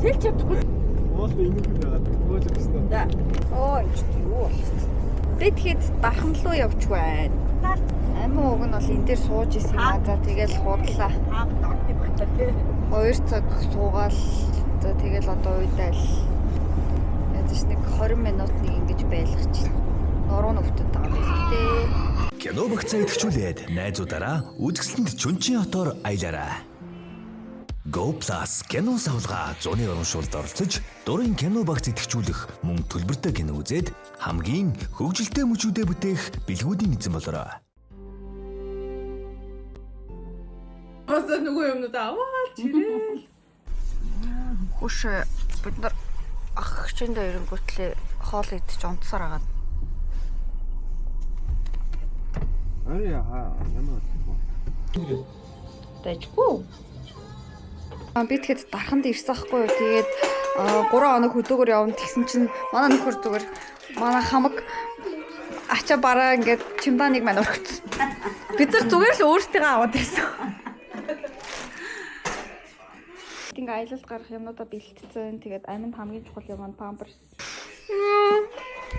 Сэлж чадахгүй. Уул ингэх юм байгаа. Өөж өгсөн. Оо энэ ч юу болчихсон. Би тэгэхэд дархан руу явж байна. Амин уг нь бол энэ дээр сууж исэн юм аа. За тэгэл худлаа. 2 цаг суугаал. За тэгэл одоо уйдаал. Ядаж нэг 20 минут нэг ингэж байлгачих. Нуруу нүгтэд байгаа юм дээ. Кино багцаа идэвхжүүлээд найзуудаараа үзэсгэлэнт Чүнчийн хотоор аялаарай. Go Plus кино савлгаа 100-ны урамшуулалд оролцож, дурын кино багц идэвхжүүлэх мөн төлбөртэй кино үзээд хамгийн хөгжилтэй мөчүүдэд бүтээх бэлгүүдийн эзэн болорой. Госоо нөгөө юмнууд аваад чирээ. Хүш бид нар ах хчэндээ ирэнгүүтлээ хоол идэж унтсаар агаад. Ямар вэ? Дэжгүй. Би тэгэхэд дарханд ирсэн ахгүй юу. Тэгээд 3 хоног хөдөөгөр явна тэгсэн чинь манай нөхөр зүгээр манай хамаг ачаа бараа ингээд чемоданыг маань өргөцсөн. Бид нар зүгээр л өөрсдийгөө аваад ирсэн. Ингээ аялалд гарах юмнуудаа бэлтгэсэн. Тэгээд аминд хамгийн чухал юм нь памперс.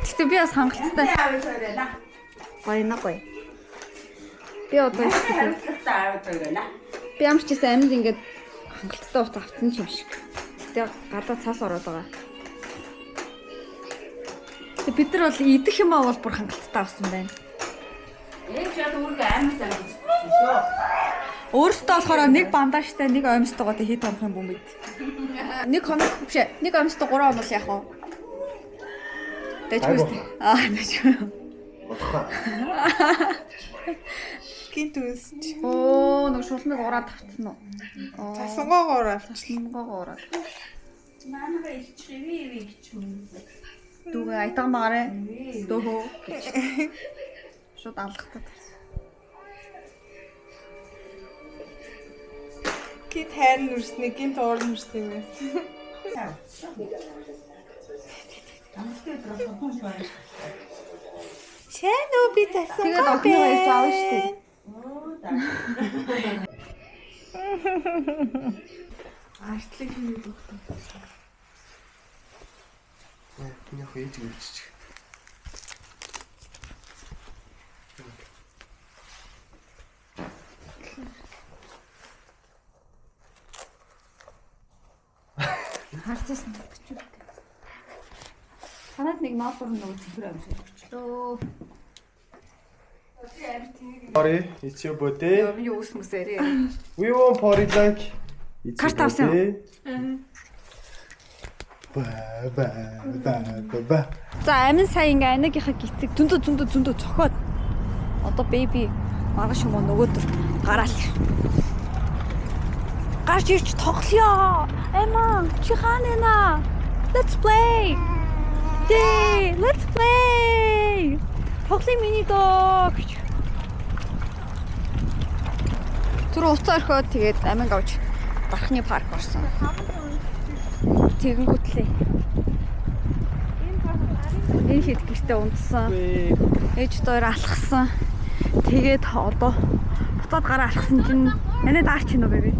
Тэгтээ би бас хангалттай. Гоё. Би одоо би ямар ч гэсэн аминд ингээд хангалттай ут авсан юм шиг. Гэтэ гадаа цаас ороод байгаа. Тэг бид нар бол идэх юм аа бол бүр хангалттай авсан байна. Энд ч яг үүргээ амьд амьд шүү. Өөртөө болохоор нэг бандажтай нэг оймстойгоо тэг хэд хонох юм бүү мэд. Нэг хоног биш ээ. Нэг оймстой 3 хоног яах вэ? Дэжгүй. Дэжгүй. Гинт үсч. Оо, нэг шулмыг ураад тавцсан уу? Цасангоогоор авчихсан. Ураад. Манайга ичрэвээ гэж юм. Дүүгээ айтамаарэ. Дөхөө. Шууд алгахтаа. Гинт хайр нүрснэ, гинт уур нүрсэн юм байна. Чэнэ би тасан. Тэгээд охиныгоо ирж аав шүү дээ. Артлыг хийгээд өгсөн. Миний хөөж өвччих. Харцсан гэж. Танад нэг ноотор нөгөө цэвэр амс өгчлөө. Sorry, it's your birthday. Юу ус мүсэрээ. We want party like. Карт авсан уу? Ба. За амин сая ингээ анагийнхаа гитэг зөндөө цохоод одоо бэби маргааш юм уу нөгөөдөр гараал. Гарч ирж тоглоё. Эмаа чи хаана? Let's play. Yay, let's play. Тоглоё миний доо гэж. Тэр уцаа орхиод тэгээд амин авч дархны парк орсон. Тэгэнгүүтлээ. Энэ хэд гэртээ унтсан. Ээж доор алхсан. Тэгээд одоо буцаад гараа алхсан чинь манай даарч гинөө бэби.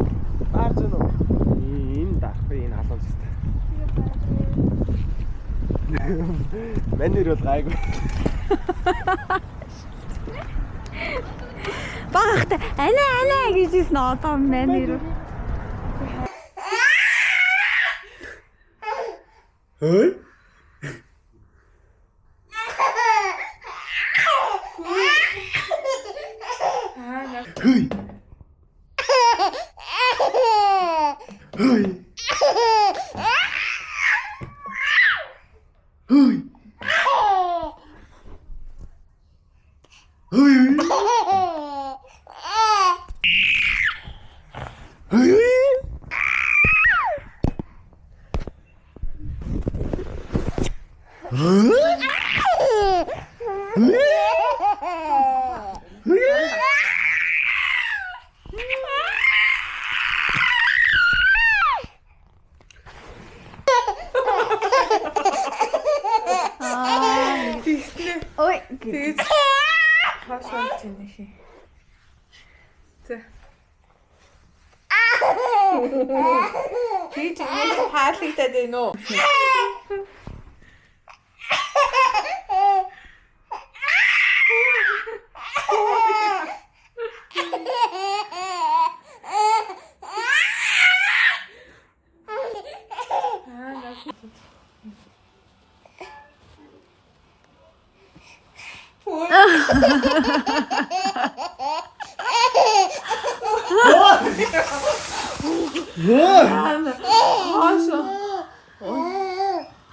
Даарч гинөө. Энэ даах би энэ алуулж байна. Манер бол гайгүй. Багахта ана гэжсэн одоо манер. Хөөе. Хөөе. Хөөе. Хөөе. Ой, тэгээд хашаалж байна хий. За. Би тэгээд таалагдаад байна уу?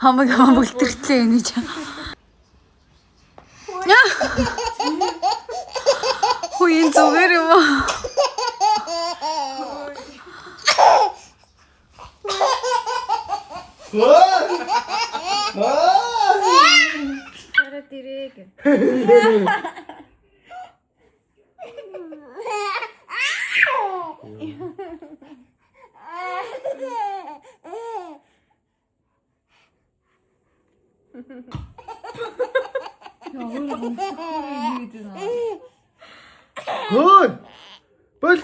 Хамаг үлдэртлээ энэ ч. Хүйн зүгээр юм аа. Хараа дирэг. Хөөе. Бол.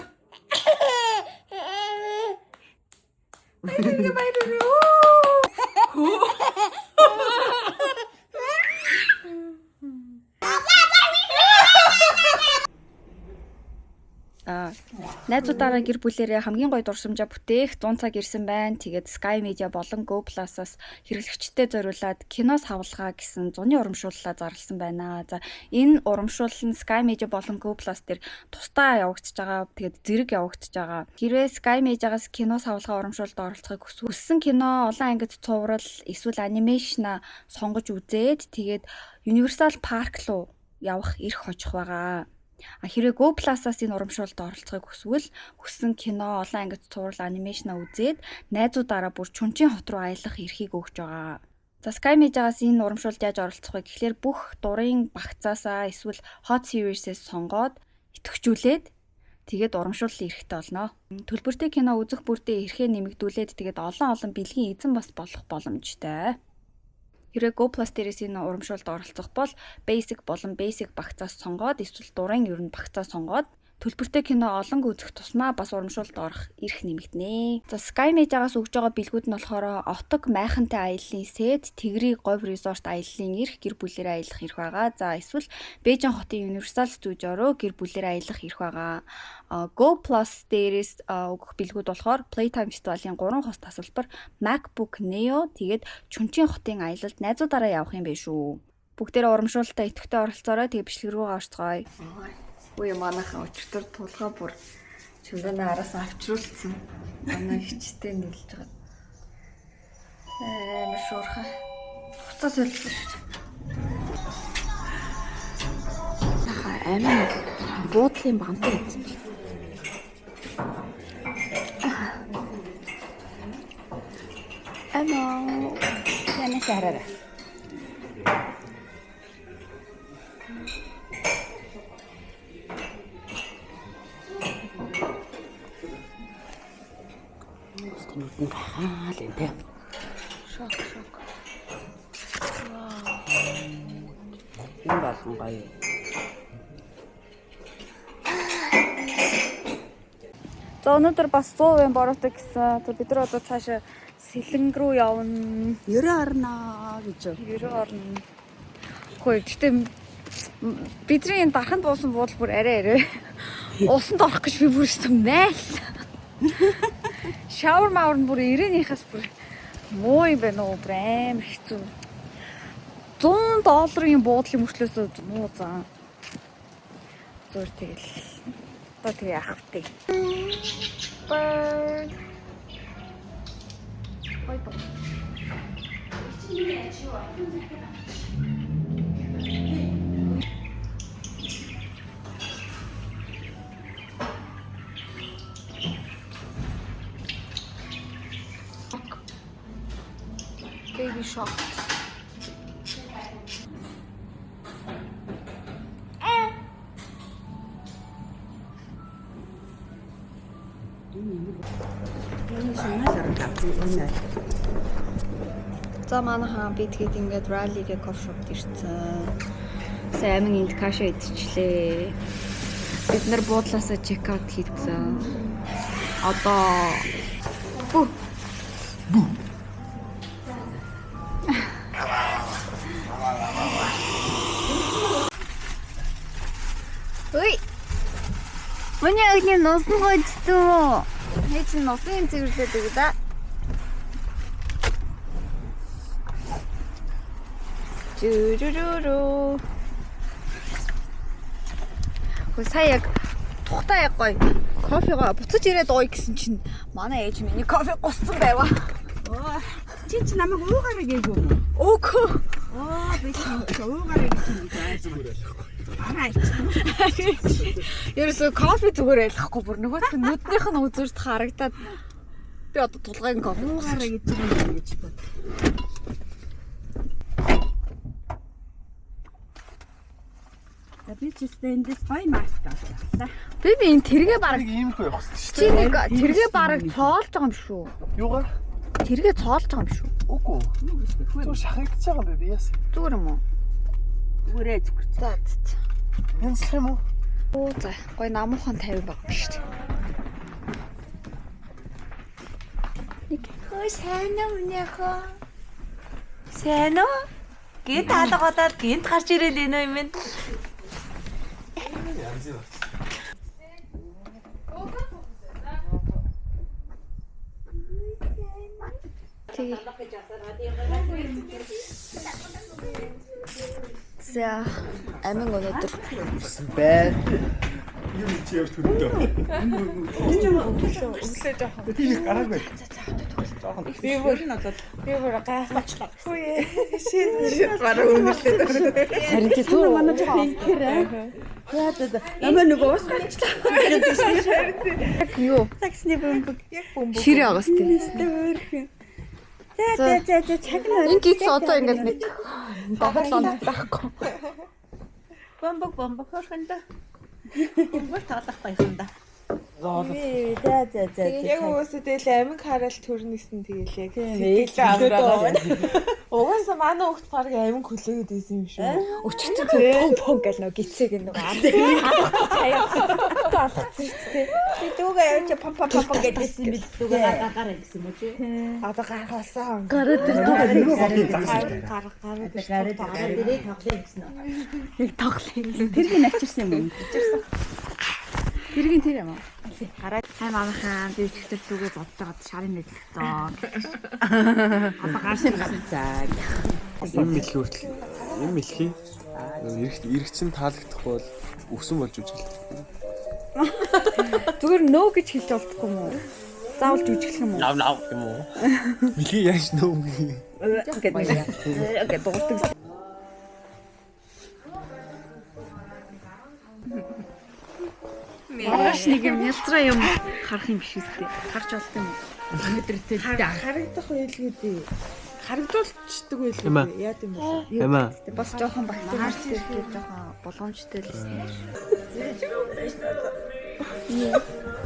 Найзуудаараа гэр бүлэрээ хамгийн гоё дурсамжаа бүтээх 100 цаг ирсэн байна. Тэгээд Sky Media болон Go Plus-аас хэрэглэгчдэд зориулаад кинос хавлгаа гэсэн зуны урамшууллаа зарласан байна. За энэ урамшуул нь Sky Media болон Go Plus дээр тусдаа явагдаж байгаа. Тэгээд зэрэг явагдаж байгаа. Хэрвээ Sky Media-гаас кинос хавлгаа урамшуулалд оролцохыг хүссэн кино, улаан ангид цуврал, эсвэл анимашн сонгож үзээд тэгээд Universal Park руу явах эрх хожих байгаа. Хэрвээ Go Plus-аас энэ урамшуулалд оролцохыг хүссэн кино, олон ангид цуврал, анимашн үзээд найзуудаараа бүр Чүнчийн хот руу аялах эрхийг өгч байгаа. За Sky Media-гаас энэ урамшуулалд яаж оролцох вэ гэхлээр бүх дурын багцаасаа эсвэл hot series-ээс сонгоод идэвхжүүлээд тэгээд урамшууллын эрхтэй болно. Төлбөртэй кино үзэх бүртээ эрхээ нэмэгдүүлээд тэгээд олон бэлгийн эзэн бас болох боломжтой. Хэрвээ Go Plus дээрээс энэ урамшуулалд оролцох бол basic болон basic багцаас сонгоод эсвэл дурын ер нь багцаас сонгоод төлбөртэй кино олон үзэх тусмаа бас урамшуулалд орох эрх нэмэгдэнэ. За Sky Media-гаас өгж байгаа бэлгүүд нь болохоор отог майхантай аяллаа сет, Тэгрий говь резорт аяллаа эрх гэр бүлээрээ аялах эрх байгаа. За эсвэл Бээжин хотын Universal Studio руу гэр бүлээрээ аялах эрх байгаа. Go Plus дээрээс өгөх бэлгүүд болохоор Playtime Festival-ийн 3 хос тасалбар, MacBook Neo, тэгээд Чүнчийн хотын аялалд найзуудаараа явах юм байна шүү. Бүгдээрээ урамшуулалтаа идэвхтэй оролцоорой, тэгээд бичлэг рүү орцгоё. Ой манайхаа өчтөр тулгаа бүр чимдэнэ араас авчруулсан. Манай хичтэй нийлж байгаа. Амар шуурхай. Хуцаа солилсон шүү. Нахаа амар буудлын бантай гэсэн чинь. Ама яна шараа. Нүдэн гахаал энэ тэ. Шок. Энэ болсон гоё. За өнөөдөр бас 100% бороотой гэсэн. За бид нар одоо цаашаа Сэлэнг рүү явна. 90 орноо гэж. 90 орно. Хөөе гэтээ бидний энэ дарханд буусан буудал бүр арай. Усанд орох гэж би бүр мэйл. Шавар мавар нь бүр 90-ийнхаас бүр муу юм байна уу, бүр амар хэцүү. $100 буудлын мөрчлөөсөө муу заа. Зүгээр тэгэл. Одоо тэгээ яах вэ? Ой боо. Baby Shark. За манайхаа би тэгээд ингээд rally-гээ кофе шопд ирсэн. Сайн амин энд каша идчихлээ. Бид нар буудлаасаа чек аут хийсэн. Одоо Ээгийн нус нь гойдсон уу? Ээж нь нусын цэвэрлээд өгөө да. Жүрүрүрү. Хөө сая яг тухтаа яг гоё. Кофего буцаж ирээд ууя гэсэн чинь манай ээж миний кофе гусцсан байваа. Чи намайг уугаараа гээгүй юм уу? Үгүй. Би уугаараа гэж юм яаж юм бэ? Ерөөсөө кофе зүгээр ялахгүй бүр нөгөөх нь нүднийх нь үзүүрт харагдаад би одоо тулгын кофе Уугаараа гэж юм гэж бод. Би ч эндээс гоё маск авлаа. би энэ тэргээ бараг Иймэрхүү явах хэрэгтэй чи нэг тэргээ бараг цоолж байгаа юм шүү. Юугаар? Тэргээ цоолж байгаа юм шүү. Үгүй. Зүгээр шахагдчихж байгаа юм бэ би яасан? Зүгээр юм уу? Зүгээрээ зүгэр. За. Энэ сах юм уу? Оо за гоё намуухан 50 баг биш үү? Нэг хөө сайн өмнөхөө. Сайн уу? Гинт хаалгадаад гинт гарч ирээд энэ юм байна. Тэгээ. За амин өнөдөр Бай. Юу чи явж төрөндөө. Тийм гараад бай. Би бүр гайхалчлаа. Хөөе. Шин бараа үнэрлээ. харин чи түр манай Намаа нөгөө ус гарчлаа. юу Таксны бөмбөг яг бөмбөг. ширээ агаас тийм. За чагнаа. Энэ гиз одоо ингээд нэг дахиад байхгүй. Бомбог хөрхөндө. Бомбог таалах байханда. Яг уусаа тэгэл амиг хараал төрнөсөн тэгэл яг сэтгэлээ авраад. Угаасаа манай хүүхд баг амиг хүлээгээд байсан юм шүү. Өчигдөр пом гэл нөө гицэг нэг ам. Би дүүгээ явж пам гэдсэн юм бил. Түгээ гаргаарай гэсэн юм уу чи? Одоо гаргалсан. Гараад тэр Гараа Гараа. дээрээ тоглоё гэсэн үү? нэг тоглоё. Тэрийг авчирсан юм уу? Тэргийн тэр юм аа. Гараа Хай мамахан би өчигдөр зүгээ бодож байгаад шарын мэдлэгтээ. Одоо гарсан гэсэн заа. Юм мэлхий хүртэл. Юм мэлхий. Иргэцэн таалагдахгүй бол өсөн болж үжиглэх. Зүгээр нөө гэж хэлж болдохгүй юм уу? Заавал жүжиглэх юм уу? Нав юм уу? Мэлхий яаж нөө юм. Ингээд дуурдаг. Маш нэг юм ялцраа юм харах юм биш үстэй. Харж болт юм уу? Өнөөдөртэй Харагдах байлгүй. Харагдуулчдаг байлгүй. Эмээ. Яа гэм бэ? Эмээ. Бас жоохон багтаалтай л жоохон боломжтой л байсан.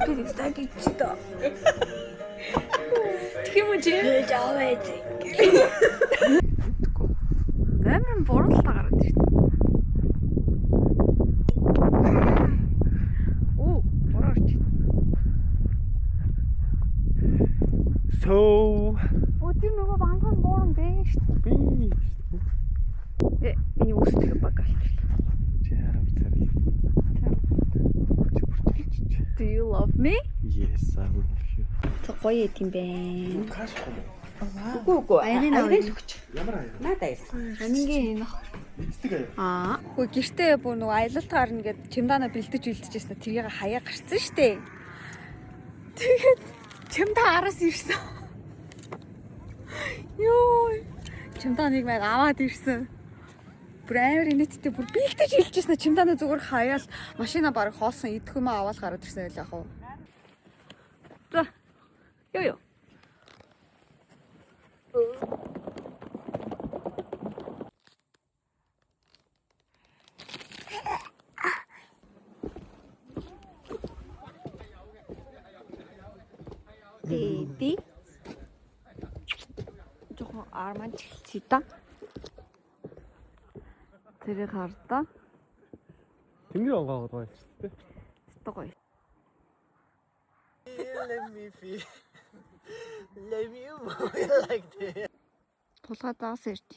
Би нэг стаги чито. Тийм үү чи? Жаваад. Нэмэн борлоо гараад ирсэн. Оо, борооч. So Өдөр нөгөө банган боорон бэ шүү би дээ. Миний үстэй баг алчлаа. чи харав царил. Do you love me? Yes, I love you. Тэ гоё юм бэ. Кашгүй. Үгүй. Айрын төгч. Ямар аяа? Надаа яс. Амингийн энэ Эцдэг аяа. Хөө гэртээ бүр нөгөө аялалт гарна гэд чемдана бэлдэж үлдчихсэн. Тэрийг хаяа гарцсан штэ. Тэгээд чемдаа араас ирсэн. Йоо. Чемданыг маань аваад ирсэн. Бүр амар инээдтэй бүр бэлдэж илжсэн. Чемдана зүгээр хаяал машина бараг хоолсон идэх юм аваад гараад ирсэн л яг уу. За. Йоо. Baby. Жохон арман чилчий та. Тэрийг хардаа. Тэнгэр онгоогод гоё шүү дээ. Тэ гоё. Let me feel. Let me move like this. Тулгаа даас ирж.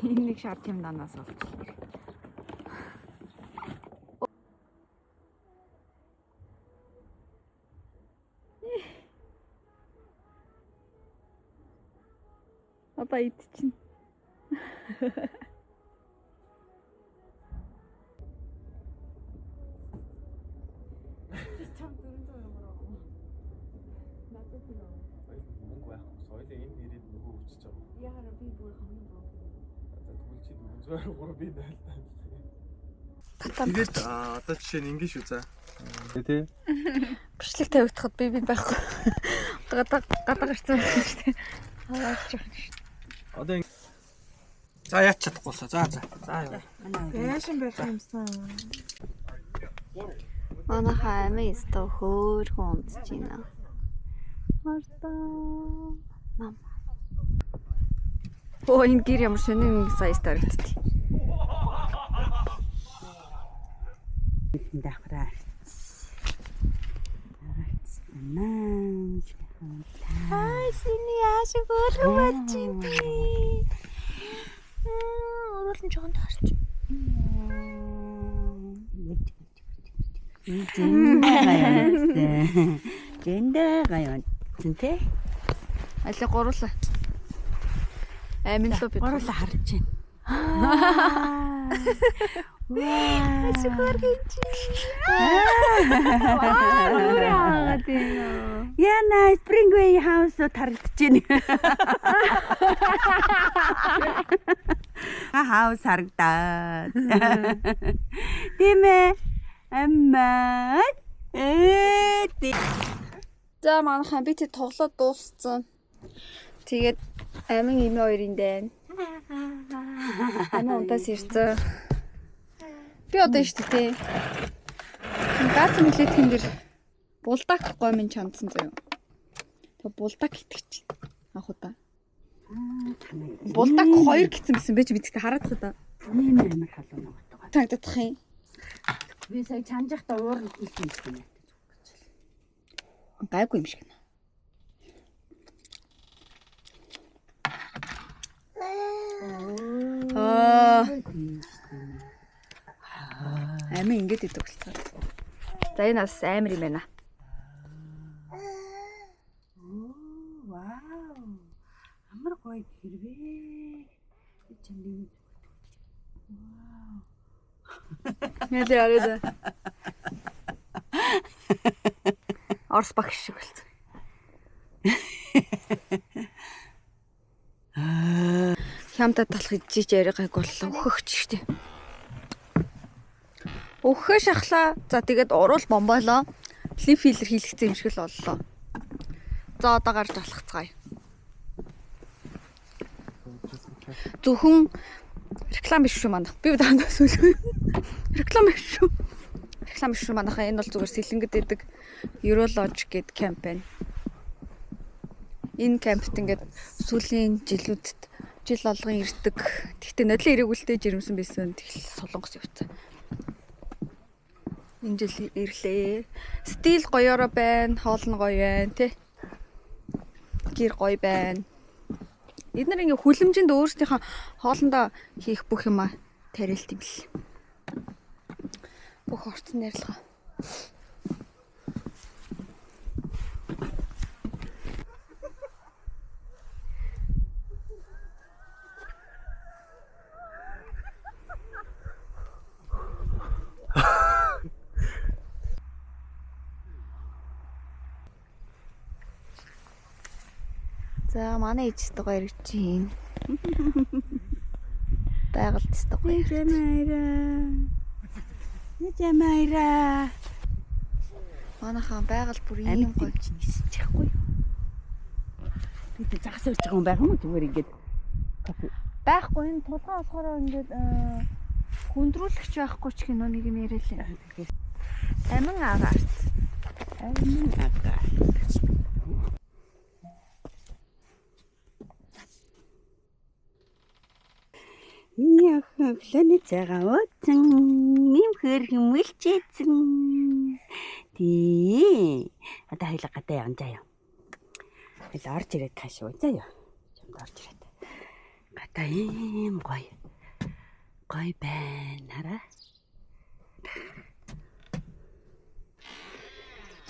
Энийг шаард юм данаас олж. Одоо идчихнэ. Мөнгө байхгүй. Соёлын энэ нэрийг нөгөө өвчөж байгаа. Яараа би бүр хамгийн боо. Тэгвэл чи 403 би байлаа. Тэгээд одоо жишээ нь ингэ шүү за. Тэ. Бичлэг тавигдахад би байхгүй. Гадаа гарцсан байх шүү дээ. Хаваач байгаа шүү. Одоо за яач чадахгүйсаа. За. Яашин байх юмсан. Манай хаймын өстө хөөрхөн унтж байна. Хартаа. Нам. Оо энэ гэр ямар сонин сая старагдтыг. Дахраа. Наа. Синий яашиг хөөрхөн болж би. Оруулан жоохон таарч. Гэндэгаа тэ. Алли гурлаа. Амин лөө бид Гурлаа харж байна. Ваа. Яна Springway House тарагдаж байна. House харагдаад. Тийм ээ. Аммаа. За манайхан би тэг тоглоод дууссан. Тэгээд амин имээ хоёрын дайн. Амин унтаас ирсэн. Би одоо шүү дээ. Гац мэлээ тэн дээр булдак гомын чамдсан заяа. Тэг булдак итгэж анх удаа. Булдак 2 гисэн байсан байж бидтэй хараад та. Ийм амар халуун байгаа. Тагдах юм. Би сая чанжахта уурн хийсэн юм. Гайгүй юм шиг. Амин ингэж идэг болцоо. За энэ бас амар юм байна. Вау. Амар гоё хэрвээ. Би чамд Нэлээ арайда. Орс багш шиг болцоо. Хямдаа талах ижиж яриагайг боллоо. Өөхөгч штэ. Өөхөө шахлаа. За тэгээд уруул бомбоолоо. Лип филер хийлгэсэн юм шиг л боллоо. За одоо гарч алхацгаая. Зөвхөн реклам биш шүү манайх. Би дандаа сүлгүй. Реклам биш шүү. Реклам биш шүү манайхаа. Энэ бол зүгээр сэлэнгэд идэг Eurologic гэдэг кампани. Энэ кампт ингээд сүүлийн жилүүдэд жил болгон ирдэг. Тэгтээ нодлын эрэгүүлтэй жирэмсэн байсан. Тэгэл солонгос явцсан. Энэ жил ирлээ. Стил гоёороо байна, хоол нь гоё байна, тий. Гэр гоё байна. Эдгээр ингээ хүлэмжинд өөрсдийнхөө хоолндоо хийх бүх юмаа тариалт юм бэл. Бүх орцны ярилцлага. За манай ээжтэй гоё ирж чинь. Байгальд тест гоё. Нэ жамайра. Манайхаа байгаль бүр ийм гоё нисэж чадахгүй. Бид загас өрж байгаа юм байгаа юм уу зүгээр ингээд байхгүй энэ тулгаан болохоор ингээд хүндрүүлэгч байхгүй ч киноныг нь ярилээ. Амин агаарт. Миний охин планет цагаан утсан нэмхэр хэмэлчээсэн. Тий. Одоо хоёлаа гадаа явна заяа. Хоёлаа орж ирээд хаашаа заяа. Чамд орж ирээд. Гадаа ийм гоё. Гоё байна хараа.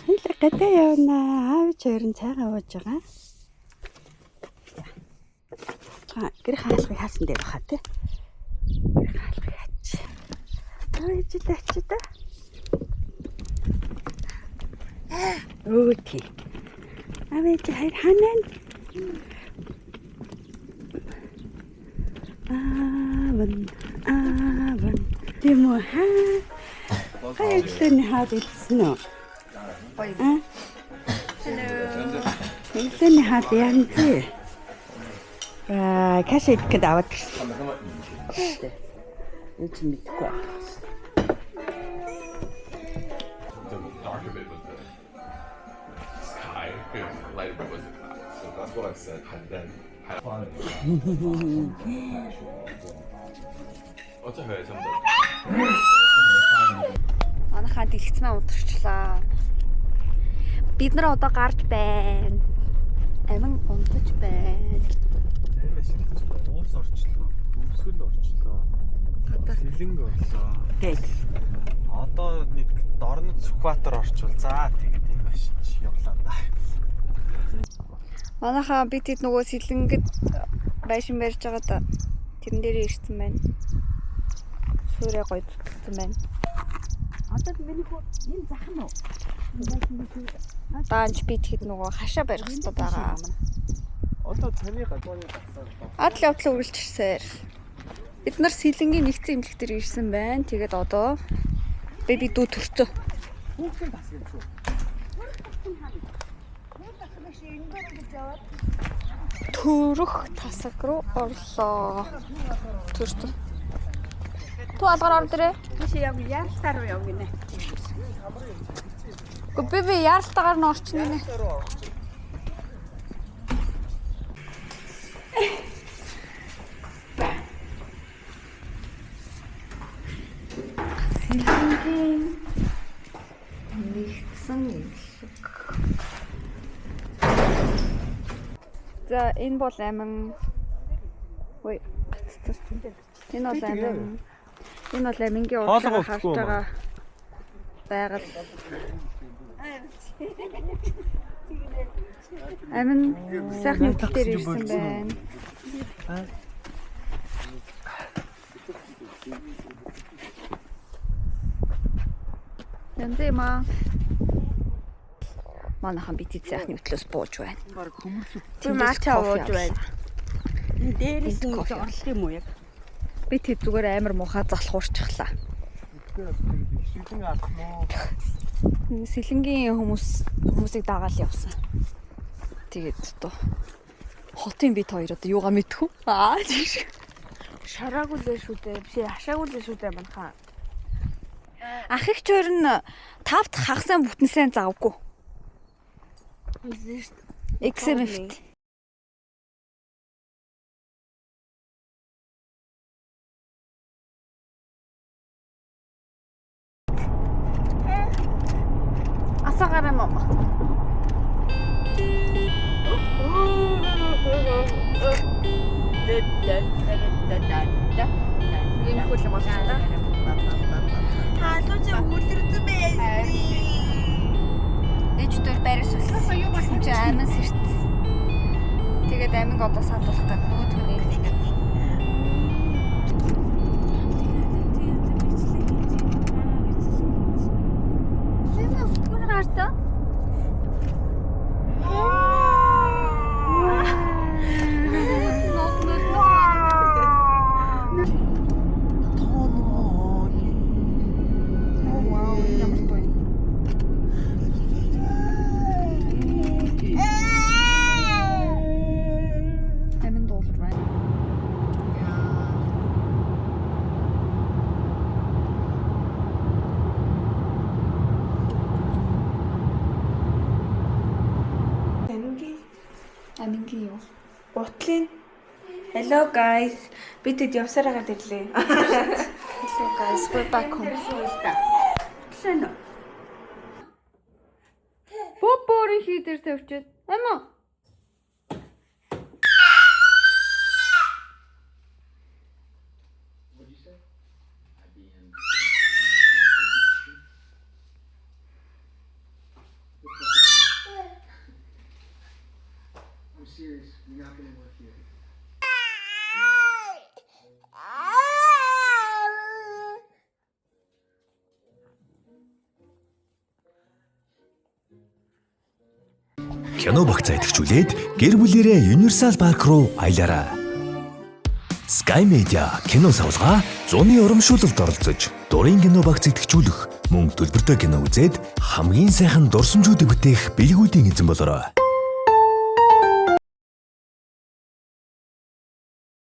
Хоёлаа гадаа явна. Аав чойрон цайгаа ууж байгаа. Гэр хаалгыг хаасан дээр баха тий. Гэр хаалгыг хаач. Ачита. Өөти. Авэж хайр ханаа. Аван. Тимо хаа. Хайртай хаад илсэн үү? Гоё. Илсэн хаад яан тий. Кашид гээд аваад ирсэн. Энд чинь мэдгүй. The dark of it was the sky, the light of it was the clouds. So that's what I said. And then I 어차피 전부 Манайхаа дэлгэцмээ унтарчлаа. Бид нар одоо гарч байна. Амин унтаж байна. Зарим машин уус орчлоо. Өвсгөл орчлоо. Сэлэнг орлоо. Тэгээд Одоо нэг дорнод сүхбаатар орчвол за тэгээд энэ машин чи явлаа да. Манайхаа бид хэд нөгөө сэлэнгэд байшин барьж байгаа да. Тэрэн дээр ирсэн байна. Сүрээ гоё зүтгэсэн байна. одоо миний хөө энэ захан уу? Даанч бид хэд нөгөө хашаа барих хэрэгтэй байгаа. Одоо таны гадууны тасаар Адал явдлаа үргэлжлэсээр. Бид нар сэлэнгийн нэгдсэн эмнэлэг дээр ирсэн байна. Тэгээд одоо беби дүү төрцөө. хүүхэн бас юм шүү. Төрөх тасаг руу орлоо. Төртөө. Ту алгаар ор дээрээ. Тийш яг яалтаар уу яв гинэ. Гэхдээ би яалтаагаар нь орчихно нэ. Сэлэнгийн нэгдсэн эмнэлэг. За энэ бол амин. Ой. Энэ бол амин. Энэ бол амингийн удлаа харж байгаа байгаль. Амин сайхан хөдөл дээр ирсэн байна. Янзэма. Манайхан бид сайхны хөтлөөс бууж байна. Тэр маачаа ууж байна. Энэ дээрээс нь орлох юм уу яг? Бид хэд зүгээр амар муухай залхуурчихлаа. Сэлэн алах мó. Сэлэнгийн хүмүүсийг дагаал явсан. Тэгээд одоо хотын бид хоёр одоо юугаа мэдхүү? Тийш. Шараагүй л шүү дээ. Биш хашаагүй л шүү дээ манайхаа. Ах их чойр нь тавт хагасан бүтэнсээ завгүй. XMF. Асаагараа мама. Ийм хөл юм байна. Хаалууч үлэрдэн бэ. Ээжтэй барьс үлсэн. Юу болсон чи айман сэртсэн. Тэгээд аймаг одоо саадуулах гэдэг нөгөөдгөө нээлээ. Тэм үгүй гартаа. Амингийн юу? Гутлын Hello guys. Би тэд явсаар хагаад ирлээ. Hello guys, we're back home. Сайн уу? Бобори хийдэр тавьчаад. Ама. Кино багцаа идэвхжүүлээд гэр бүлэрээ Universal Park руу аялаарай. Sky Media кино савлгаа зуны урамшуулалд оролцож, дурын кино багц идэвхжүүлэх, мөн төлбөртэй кино үзээд хамгийн сайхан дурсамжуудыг бүтээх бэлгүүдийн эзэн болоорой.